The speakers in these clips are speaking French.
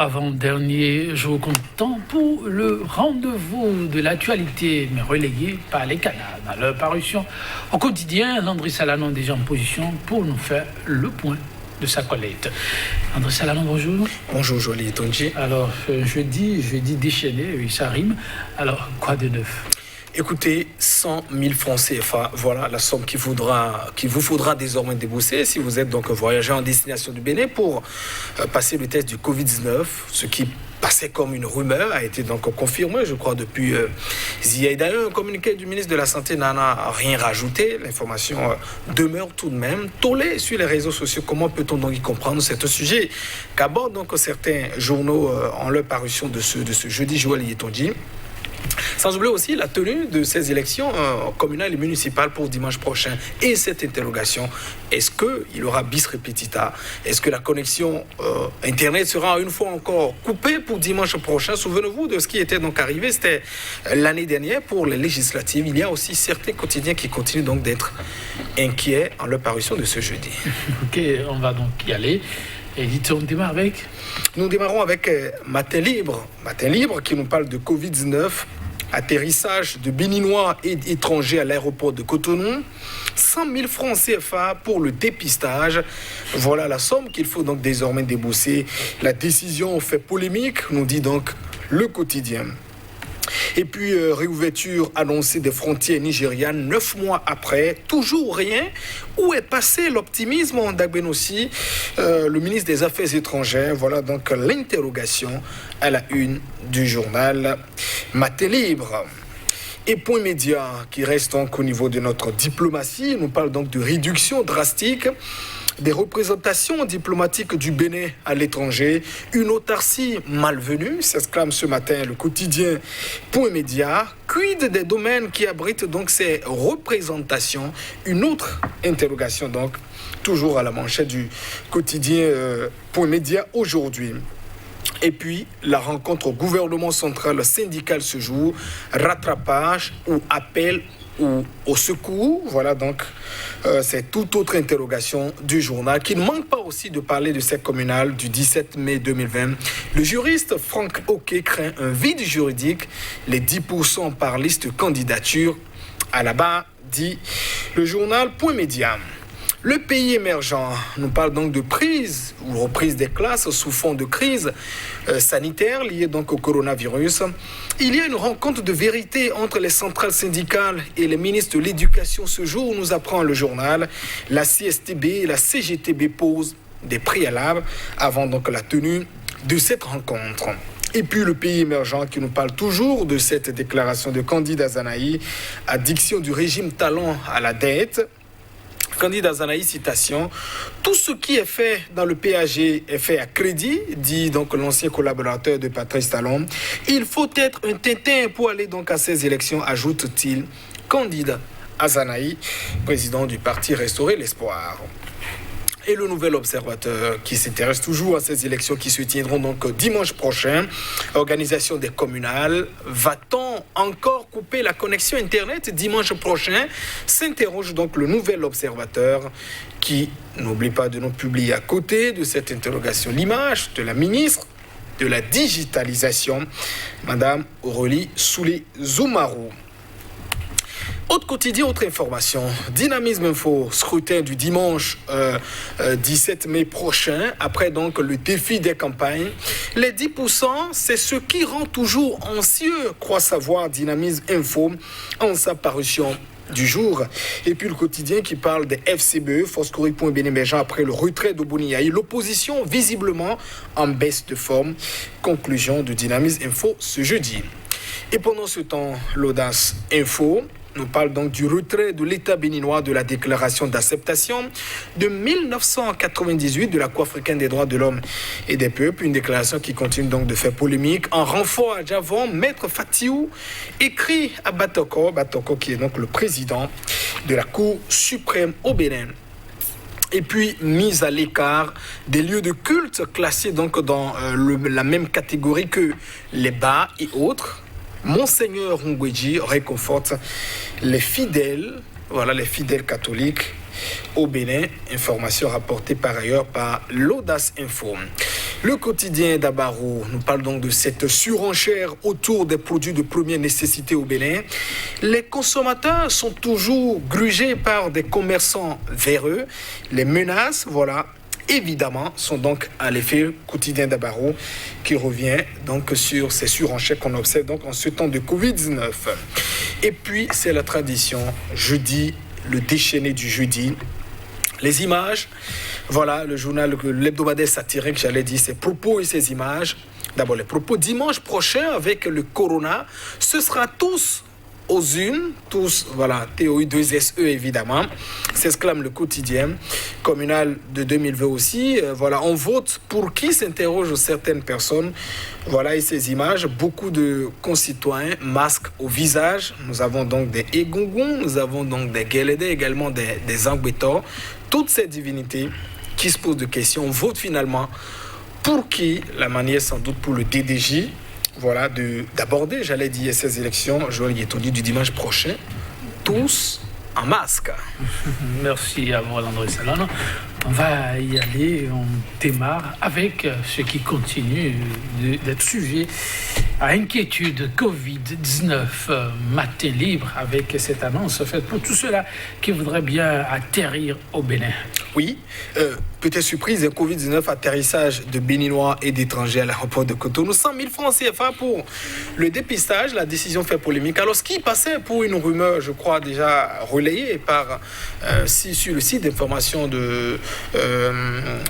avant-dernier jour comptant pour le rendez-vous de l'actualité, mais relayé par les canals. À leur parution au quotidien, Landry Salanon est déjà en position pour nous faire le point de sa collecte. Landry Salanon, bonjour. Bonjour, Jolie Tonji. Alors, jeudi déchaîné, oui, ça rime. Alors, quoi de neuf? Écoutez, 100 000 francs CFA, voilà la somme qu'il vous faudra désormais débourser si vous êtes donc voyageur en destination du Bénin pour passer le test du Covid-19, ce qui passait comme une rumeur, a été donc confirmé, je crois, depuis hier. D'ailleurs, un communiqué du ministre de la Santé n'en a rien rajouté. L'information demeure tout de même tollée sur les réseaux sociaux. Comment peut-on donc y comprendre ce sujet qu'abordent donc certains journaux en leur parution de ce jeudi, Joël Yetonji. Sans oublier aussi la tenue de ces élections communales et municipales pour dimanche prochain. Et cette interrogation, est-ce qu'il y aura bis repetita? Est-ce que la connexion Internet sera une fois encore coupée pour dimanche prochain? Souvenez-vous de ce qui était donc arrivé, c'était l'année dernière pour les législatives. Il y a aussi certains quotidiens qui continuent donc d'être inquiets en leur parution de ce jeudi. Ok, on va donc y aller. Et dites, on démarre avec? Nous démarrons avec Matin Libre. Matin Libre qui nous parle de Covid-19. Atterrissage de Béninois et étrangers à l'aéroport de Cotonou. 100 000 francs CFA pour le dépistage. Voilà la somme qu'il faut donc désormais débourser. La décision fait polémique, nous dit donc le quotidien. Et puis, réouverture annoncée des frontières nigérianes 9 mois après. Toujours rien. Où est passé l'optimisme d'Agbenossi, le ministre des Affaires étrangères? Voilà donc l'interrogation à la une du journal Matin Libre. Et Point Média, qui reste donc au niveau de notre diplomatie, nous parle donc de réduction drastique des représentations diplomatiques du Bénin à l'étranger. Une autarcie malvenue, s'exclame ce matin le quotidien Point Média. Quid des domaines qui abritent donc ces représentations? Une autre interrogation donc, toujours à la manchette du quotidien Point Média aujourd'hui. Et puis, la rencontre au gouvernement central syndical ce jour, rattrapage ou appel ou au secours. Voilà donc, c'est toute autre interrogation du journal qui ne manque pas aussi de parler de cette communale du 17 mai 2020. Le juriste Franck Oké craint un vide juridique, les 10% par liste candidature à la barre, dit le journal Point Média. Le pays émergent nous parle donc de prise ou reprise des classes sous fond de crise sanitaire liée donc au coronavirus. Il y a une rencontre de vérité entre les centrales syndicales et les ministres de l'Éducation ce jour, nous apprend le journal. La CSTB et la CGTB posent des préalables avant donc la tenue de cette rencontre. Et puis le pays émergent qui nous parle toujours de cette déclaration de Candide Azanaï, addiction du régime talent à la dette. Candide Azanaï, citation, tout ce qui est fait dans le PAG est fait à crédit, dit donc l'ancien collaborateur de Patrice Talon. Il faut être un Tintin pour aller donc à ces élections, ajoute-t-il. Candide Azanaï, président du parti Restaurer l'Espoir. Et le nouvel observateur qui s'intéresse toujours à ces élections qui se tiendront donc dimanche prochain. Organisation des communales. Va-t-on encore couper la connexion Internet dimanche prochain? S'interroge donc le nouvel observateur qui n'oublie pas de nous publier à côté de cette interrogation l'image de la ministre de la digitalisation, Madame Aurélie Soulé-Zoumarou. Autre quotidien, autre information. Dynamisme Info, scrutin du dimanche 17 mai prochain, après donc le défi des campagnes. Les 10%, c'est ce qui rend toujours anxieux, croit savoir Dynamisme Info, en sa parution du jour. Et puis le quotidien qui parle des FCBE, Force Courrier Point Bénin-Émergent, après le retrait d'Oboniaï. L'opposition visiblement en baisse de forme. Conclusion de Dynamisme Info ce jeudi. Et pendant ce temps, l'Audace Info nous parle donc du retrait de l'État béninois de la déclaration d'acceptation de 1998 de la Cour africaine des droits de l'homme et des peuples. Une déclaration qui continue donc de faire polémique. En renfort à Djavon, Maître Fatiou écrit à Batoko qui est donc le président de la Cour suprême au Bénin. Et puis, mise à l'écart des lieux de culte classés donc dans la même catégorie que les bars et autres. Monseigneur Ngweji réconforte les fidèles, voilà les fidèles catholiques au Bénin. Information rapportée par ailleurs par l'Audace Info. Le quotidien d'Abaro nous parle donc de cette surenchère autour des produits de première nécessité au Bénin. Les consommateurs sont toujours grugés par des commerçants véreux. Les menaces, voilà, évidemment, sont donc à l'effet. Quotidien d'Abaro qui revient donc sur ces surenchères qu'on observe donc en ce temps de Covid-19. Et puis, c'est la tradition, jeudi, le déchaîné du jeudi. Les images, voilà, le journal, l'hebdomadaire satirique, j'allais dire, ses propos et ses images. D'abord, les propos dimanche prochain avec le corona, ce sera tous aux unes, tous, voilà, TOI2SE évidemment, s'exclame le quotidien communal de 2020 aussi. Voilà, on vote pour qui, s'interrogent certaines personnes. Voilà, et ces images, beaucoup de concitoyens, masques au visage. Nous avons donc des égongons, nous avons donc des guélédés, également des angbétors. Toutes ces divinités qui se posent des questions, on vote finalement pour qui, la manière sans doute pour le DDJ, voilà, d'aborder, j'allais dire, ces élections, Joël Yetondi, du dimanche prochain, tous en masque. Merci à vous, André Salano. On va y aller, on démarre avec ce qui continue d'être sujet à inquiétude Covid-19. Matin libre avec cette annonce faite pour tous ceux-là qui voudraient bien atterrir au Bénin. Oui, peut-être surprise, Covid-19, atterrissage de Béninois et d'étrangers à l'aéroport de Cotonou. 100 000 francs CFA pour le dépistage. La décision fait polémique. Alors, ce qui passait pour une rumeur, je crois, déjà relayée par sur le site d'information de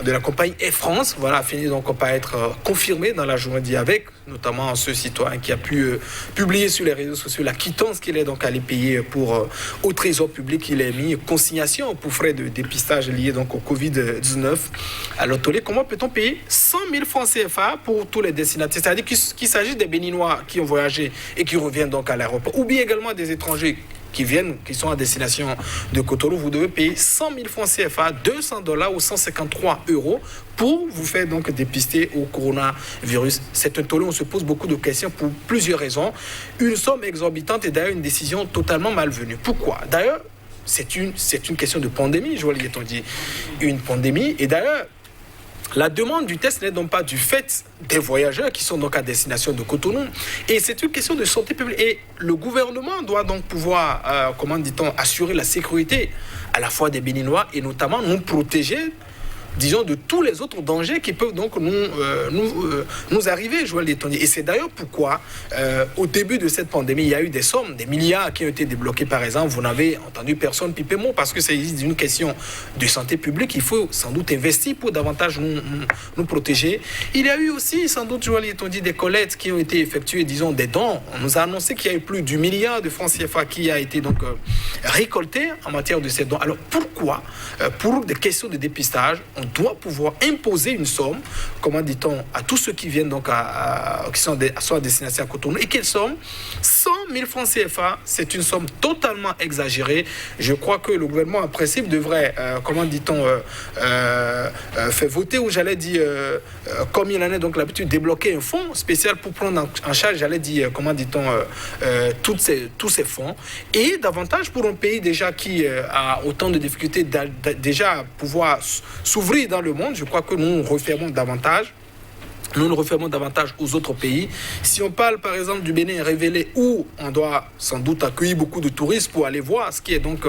la compagnie Air France, voilà, a fini donc par être confirmé dans la journée d'hier avec notamment ce citoyen qui a pu publier sur les réseaux sociaux la quittance qu'il est donc allé payer pour au trésor public. Il a mis consignation pour frais de dépistage liés donc au Covid-19 à l'hôtelier. Comment peut-on payer 100 000 francs CFA pour tous les destinataires? C'est-à-dire qu'il s'agit des Béninois qui ont voyagé et qui reviennent donc à l'aéroport, ou bien également des étrangers qui sont à destination de Cotonou. Vous devez payer 100 000 francs CFA, $200 ou 153 € pour vous faire donc dépister au coronavirus. C'est un tollé, on se pose beaucoup de questions pour plusieurs raisons. Une somme exorbitante et d'ailleurs une décision totalement malvenue. Pourquoi? D'ailleurs, c'est une question de pandémie, Joël Yetondi. Une pandémie, et d'ailleurs, la demande du test n'est donc pas du fait des voyageurs qui sont donc à destination de Cotonou. Et c'est une question de santé publique. Et le gouvernement doit donc pouvoir, comment dit-on, assurer la sécurité à la fois des Béninois et notamment nous protéger, disons, de tous les autres dangers qui peuvent donc nous arriver, Joël Yetondi. Et c'est d'ailleurs pourquoi, au début de cette pandémie, il y a eu des sommes, des milliards qui ont été débloqués, par exemple. Vous n'avez entendu personne piper mot parce que c'est une question de santé publique. Il faut sans doute investir pour davantage nous protéger. Il y a eu aussi, sans doute, Joël Yetondi, des collectes qui ont été effectuées, disons, des dons. On nous a annoncé qu'il y a eu plus du milliard de francs CFA qui a été donc récolté en matière de ces dons. Alors pourquoi, pour des questions de dépistage, on doit pouvoir imposer une somme, comment dit-on, à tous ceux qui viennent donc qui sont à destination à Cotonou? Et quelle somme? 100 000 francs CFA, c'est une somme totalement exagérée. Je crois que le gouvernement, en principe, devrait, comment dit-on, faire voter, ou j'allais dire, comme il en a donc l'habitude, débloquer un fonds spécial pour prendre en charge, j'allais dire, comment dit-on, tous ces fonds, et davantage pour un pays déjà qui a autant de difficultés déjà à pouvoir s'ouvrir dans le monde. Je crois que nous refermons davantage. Nous nous refermons davantage aux autres pays. Si on parle par exemple du Bénin révélé, où on doit sans doute accueillir beaucoup de touristes pour aller voir ce qui est donc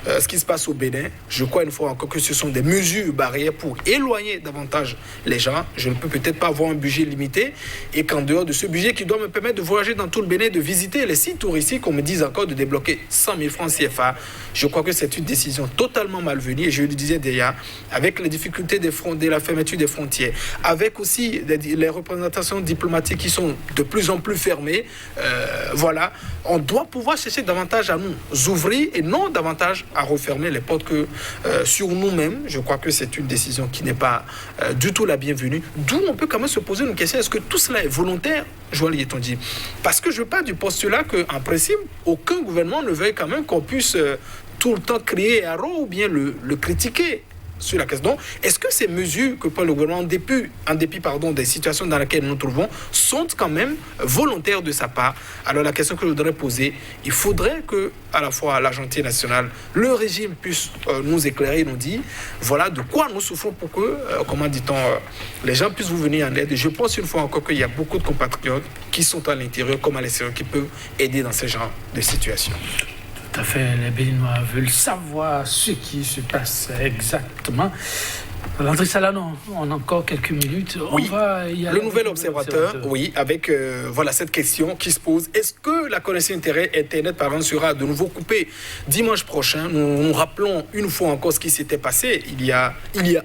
ce qui se passe au Bénin, je crois une fois encore que ce sont des mesures barrières pour éloigner davantage les gens. Je ne peux peut-être pas avoir un budget limité et qu'en dehors de ce budget qui doit me permettre de voyager dans tout le Bénin, de visiter les sites touristiques, on me dise encore de débloquer 100 000 francs CFA. Je crois que c'est une décision totalement malvenue, et je le disais déjà, avec les difficultés de la fermeture des frontières, avec aussi les représentations diplomatiques qui sont de plus en plus fermées, voilà, on doit pouvoir chercher davantage à nous ouvrir et non davantage à refermer les portes que sur nous-mêmes. Je crois que c'est une décision qui n'est pas du tout la bienvenue. D'où on peut quand même se poser une question, est-ce que tout cela est volontaire, Joël Yetondi? Parce que je pars du postulat qu'en principe, aucun gouvernement ne veuille quand même qu'on puisse tout le temps crier à Ro ou bien le critiquer. sur la question. Est-ce que ces mesures que prend le gouvernement, en dépit des situations dans lesquelles nous nous trouvons, sont quand même volontaires de sa part? Alors la question que je voudrais poser, il faudrait que à la fois la gendarmerie nationale, le régime puisse nous éclairer, nous dire voilà de quoi nous souffrons pour que, les gens puissent vous venir en aide. Et je pense une fois encore qu'il y a beaucoup de compatriotes qui sont à l'intérieur comme à l'extérieur qui peuvent aider dans ce genre de situation. Tout à fait, les Béninois veulent savoir ce qui se passe exactement. Landry Salanon, on a encore quelques minutes. Oui, le nouvel observateur, oui, avec cette question qui se pose. Est-ce que la connexion Internet sera de nouveau coupée dimanche prochain? Nous rappelons une fois encore ce qui s'était passé il y a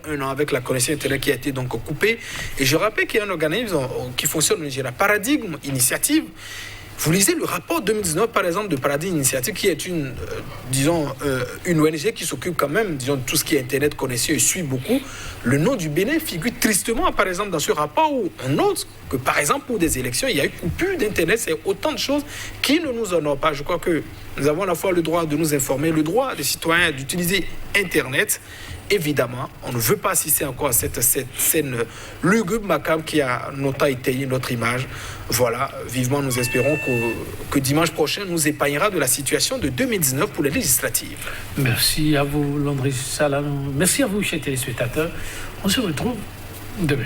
un an avec la connexion Internet qui a été donc coupée. Et je rappelle qu'il y a un organisme qui fonctionne au Nigeria, Paradigme Initiative. Vous lisez le rapport 2019, par exemple, de Paradigme Initiative, qui est une ONG qui s'occupe quand même, de tout ce qui est Internet, connexion et suit beaucoup. Le nom du Bénin figure tristement, par exemple, dans ce rapport où on note que, par exemple, pour des élections, il y a eu coupure d'Internet. C'est autant de choses qui ne nous honorent pas. Je crois que nous avons à la fois le droit de nous informer, le droit des citoyens d'utiliser Internet. Évidemment, on ne veut pas assister encore à cette scène lugubre, macabre qui a notamment étayé notre image. Voilà, vivement nous espérons que dimanche prochain nous épargnera de la situation de 2019 pour les législatives. Merci à vous, Landry Salanon. Merci à vous, chers téléspectateurs. On se retrouve demain.